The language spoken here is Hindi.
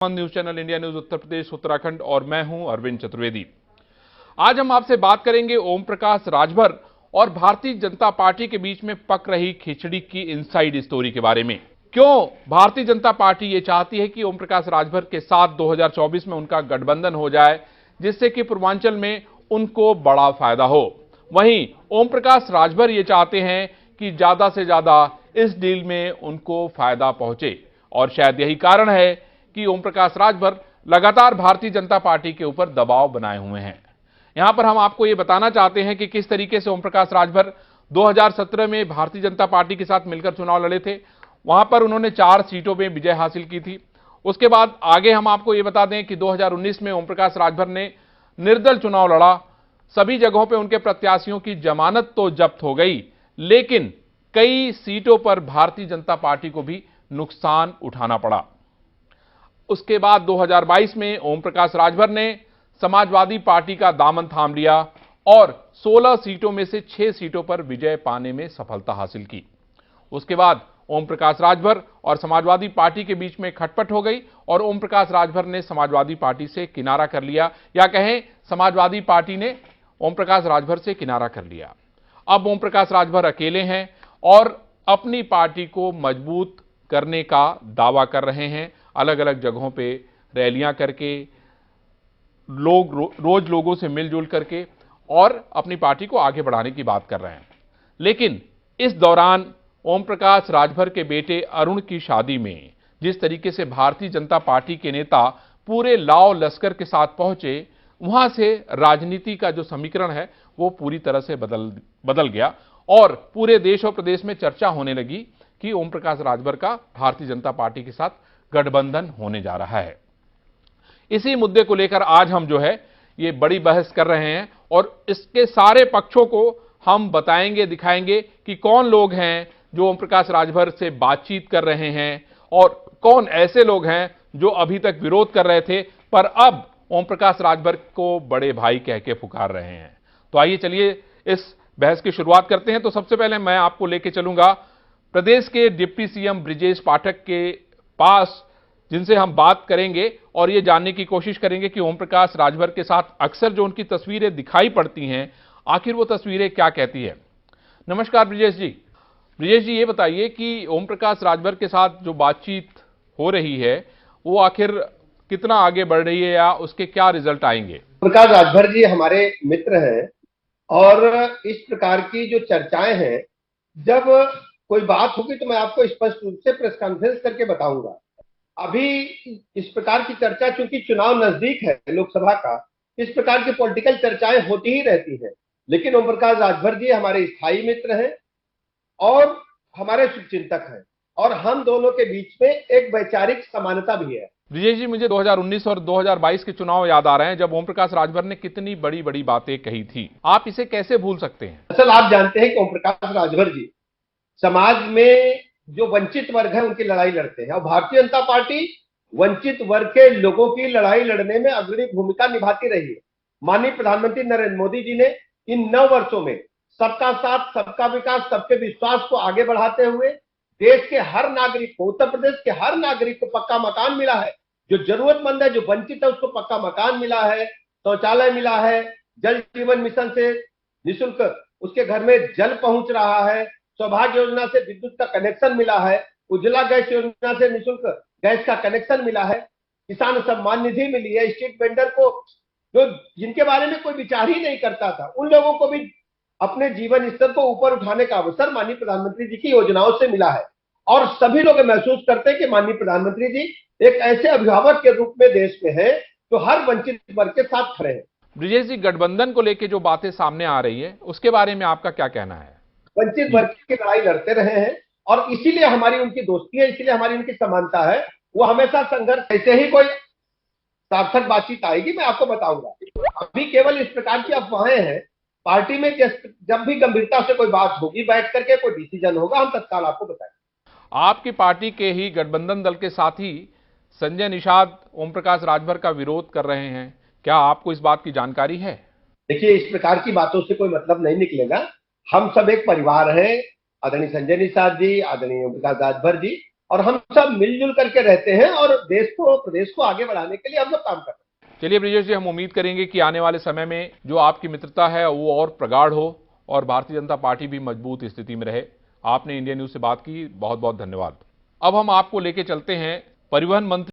News channel India news Uttar Pradesh Uttarakhand और मैं हूं अरविंद चतुर्वेदी। आज हम आपसे बात करेंगे ओम प्रकाश राजभर और भारतीय जनता पार्टी के बीच में पक रही खिचड़ी की इनसाइड स्टोरी के बारे में। क्यों भारतीय जनता पार्टी ये चाहती है कि ओम प्रकाश राजभर के साथ 2024 में उनका गठबंधन हो जाए, जिससे कि पूर्वांचल में उनको बड़ा फायदा हो। वहीं ओम प्रकाश राजभर ये चाहते हैं कि ज्यादा से ज्यादा इस डील में उनको फायदा पहुंचे, और शायद यही कारण है कि ओम प्रकाश राजभर लगातार भारतीय जनता पार्टी के ऊपर दबाव बनाए हुए हैं। यहां पर हम आपको यह बताना चाहते हैं कि किस तरीके से ओम प्रकाश राजभर 2017 में भारतीय जनता पार्टी के साथ मिलकर चुनाव लड़े थे। वहां पर उन्होंने 4 सीटों में विजय हासिल की थी। उसके बाद आगे हम आपको यह बता दें कि 2019 में ओम प्रकाश राजभर ने निर्दल चुनाव लड़ा। सभी जगहों पर उनके प्रत्याशियों की जमानत तो जब्त हो गई, लेकिन कई सीटों पर भारतीय जनता पार्टी को भी नुकसान उठाना पड़ा। उसके बाद 2022 में ओम प्रकाश राजभर ने समाजवादी पार्टी का दामन थाम लिया और 16 सीटों में से 6 सीटों पर विजय पाने में सफलता हासिल की। उसके बाद ओम प्रकाश राजभर और समाजवादी पार्टी के बीच में खटपट हो गई और ओम प्रकाश राजभर ने समाजवादी पार्टी से किनारा कर लिया, या कहें समाजवादी पार्टी ने ओम प्रकाश राजभर से किनारा कर लिया। अब ओम प्रकाश राजभर अकेले हैं और अपनी पार्टी को मजबूत करने का दावा कर रहे हैं। अलग अलग जगहों पे रैलियां करके, रोज लोगों से मिलजुल करके और अपनी पार्टी को आगे बढ़ाने की बात कर रहे हैं। लेकिन इस दौरान ओम प्रकाश राजभर के बेटे अरुण की शादी में जिस तरीके से भारतीय जनता पार्टी के नेता पूरे लाव लश्कर के साथ पहुंचे, वहां से राजनीति का जो समीकरण है वो पूरी तरह से बदल गया और पूरे देश और प्रदेश में चर्चा होने लगी कि ओम प्रकाश राजभर का भारतीय जनता पार्टी के साथ गठबंधन होने जा रहा है। इसी मुद्दे को लेकर आज हम जो है ये बड़ी बहस कर रहे हैं और इसके सारे पक्षों को हम बताएंगे, दिखाएंगे कि कौन लोग हैं जो ओम प्रकाश राजभर से बातचीत कर रहे हैं और कौन ऐसे लोग हैं जो अभी तक विरोध कर रहे थे पर अब ओम प्रकाश राजभर को बड़े भाई कह के पुकार रहे हैं। तो आइए चलिए इस बहस की शुरुआत करते हैं। तो सबसे पहले मैं आपको लेके चलूंगा प्रदेश के डिप्टी सीएम ब्रिजेश पाठक के पास, जिनसे हम बात करेंगे और यह जानने की कोशिश करेंगे कि ओम प्रकाश राजभर के साथ अक्सर जो उनकी तस्वीरें दिखाई पड़ती हैं, आखिर वो तस्वीरें क्या कहती है। नमस्कार ब्रिजेश जी। ब्रिजेश जी, ये बताइए कि ओम प्रकाश राजभर के साथ जो बातचीत हो रही है वो आखिर कितना आगे बढ़ रही है या उसके क्या रिजल्ट आएंगे। प्रकाश राजभर जी हमारे मित्र हैं और इस प्रकार की जो चर्चाएं हैं, जब कोई बात होगी तो मैं आपको स्पष्ट रूप से प्रेस कॉन्फ्रेंस करके बताऊंगा। अभी इस प्रकार की चर्चा, चूंकि चुनाव नजदीक है लोकसभा का, इस प्रकार की पॉलिटिकल चर्चाएं होती ही रहती हैं। लेकिन ओम प्रकाश राजभर जी हमारे स्थायी मित्र हैं और हमारे शुभचिंतक हैं और हम दोनों के बीच में एक वैचारिक समानता भी है। विजय जी, मुझे 2019 और 2022 के चुनाव याद आ रहे हैं जब ओम प्रकाश राजभर ने कितनी बड़ी बड़ी बातें कही थी। आप इसे कैसे भूल सकते हैं। असल आप जानते हैं कि ओम प्रकाश राजभर जी समाज में जो वंचित वर्ग है उनकी लड़ाई लड़ते हैं और भारतीय जनता पार्टी वंचित वर्ग के लोगों की लड़ाई लड़ने में अग्रणी भूमिका निभाती रही है। माननीय प्रधानमंत्री नरेंद्र मोदी जी ने इन 9 वर्षों में सबका साथ, सबका विकास, सबके विश्वास को आगे बढ़ाते हुए देश के हर नागरिक को, उत्तर प्रदेश के हर नागरिक को पक्का मकान मिला है। जो जरूरतमंद है, जो वंचित है, उसको पक्का मकान मिला है, शौचालय मिला है, जल जीवन मिशन से निःशुल्क उसके घर में जल पहुंच रहा है, सौभाग्य योजना से विद्युत का कनेक्शन मिला है, उज्ज्वला गैस योजना से निःशुल्क गैस का कनेक्शन मिला है, किसान सम्मान निधि मिली है। स्ट्रीट वेंडर को, जो जिनके बारे में कोई विचार ही नहीं करता था, उन लोगों को भी अपने जीवन स्तर को ऊपर उठाने का अवसर माननीय प्रधानमंत्री जी की योजनाओं से मिला है। और सभी लोग महसूस करते हैं कि माननीय प्रधानमंत्री जी एक ऐसे अभिभावक के रूप में देश में है जो हर वंचित वर्ग के साथ खड़े हैं। ब्रिजेश जी, गठबंधन को लेकर जो बातें सामने आ रही है उसके बारे में आपका क्या कहना है। वंचित वर्ग की लड़ाई लड़ते रहे हैं और इसीलिए हमारी उनकी दोस्ती है, इसीलिए हमारी उनकी समानता है। वो हमेशा संघर्ष, ऐसे ही कोई सार्थक बातचीत आएगी मैं आपको बताऊंगा। अभी केवल इस प्रकार की अफवाहें हैं। पार्टी में जब भी गंभीरता से कोई बात होगी, बैठ करके कोई डिसीजन होगा, हम तत्काल आपको बताएंगे। आपकी पार्टी के ही गठबंधन दल के साथी संजय निषाद ओम प्रकाश राजभर का विरोध कर रहे हैं, क्या आपको इस बात की जानकारी है। देखिए, इस प्रकार की बातों से कोई मतलब नहीं निकलेगा। हम सब एक परिवार हैं। आदरणीय संजय निषाद जी, आदरणीय ओम प्रकाश राजभर जी, और हम सब मिलजुल करके रहते हैं और देश को, प्रदेश को आगे बढ़ाने के लिए हम सब काम कर रहे हैं। चलिए ब्रिजेश जी, हम उम्मीद करेंगे कि आने वाले समय में जो आपकी मित्रता है वो और प्रगाढ़ हो और भारतीय जनता पार्टी भी मजबूत स्थिति में रहे। आपने इंडिया न्यूज से बात की, बहुत बहुत धन्यवाद। अब हम आपको लेके चलते हैं परिवहन मंत्री